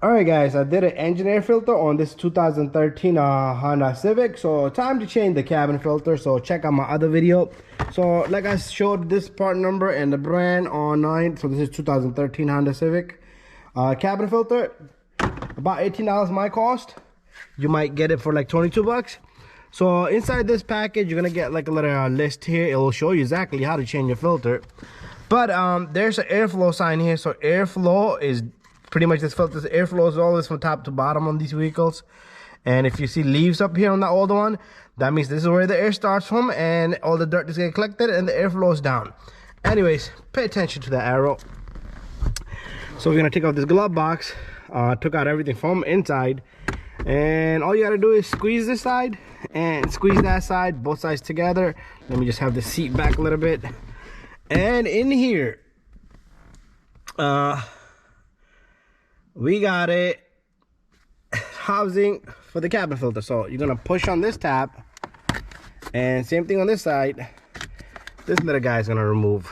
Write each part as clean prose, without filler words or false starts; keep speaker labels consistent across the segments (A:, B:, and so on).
A: Alright guys, I did an engine air filter on this 2013 Honda Civic. So time to change the cabin filter. So check out my other video. So like I showed this part number and the brand online. So this is 2013 Honda Civic. Cabin filter, about $18 my cost. You might get it for like 22 bucks. So inside this package, you're gonna get like a little list here. It will show you exactly how to change your filter. But there's an airflow sign here. So airflow is pretty much this filter's airflow is always from top to bottom on these vehicles. And if you see leaves up here on the older one, that means this is where the air starts from and all the dirt is getting collected and the airflow is down. Anyways, pay attention to that arrow. So we're gonna take out this glove box. Took out everything from inside, and all you gotta do is squeeze this side and squeeze that side, both sides together. Let me just have the seat back a little bit. And in here, we got a housing for the cabin filter. So you're gonna push on this tab, and same thing on this side. This little guy is gonna remove,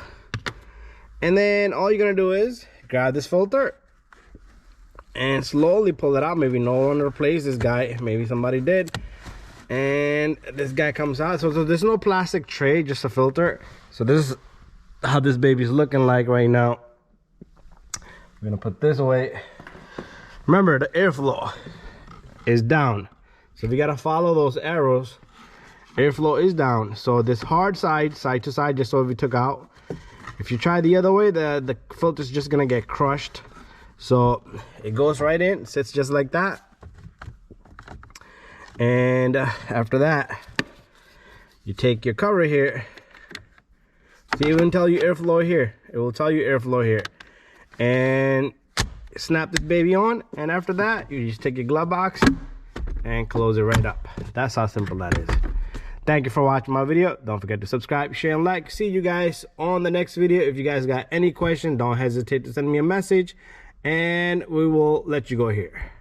A: and then all you're gonna do is grab this filter and slowly pull it out. Maybe no one replaced this guy, maybe somebody did, and this guy comes out. So there's no plastic tray, just a filter. So this is how this baby's looking like right now. We're gonna put this away. Remember, the airflow is down, so we gotta follow those arrows. Airflow is down, so this hard side to side, just so we took out. If you try the other way, the filter's just gonna get crushed. So it goes right in, sits just like that. And after that, you take your cover here. See, it will tell you airflow here. It will tell you airflow here. And snap this baby on, and after that you just take your glove box and close it right up. That's how simple that is. Thank you for watching my video. Don't forget to subscribe, share, and like. See you guys on the next video. If you guys got any questions, don't hesitate to send me a message and we will let you go here.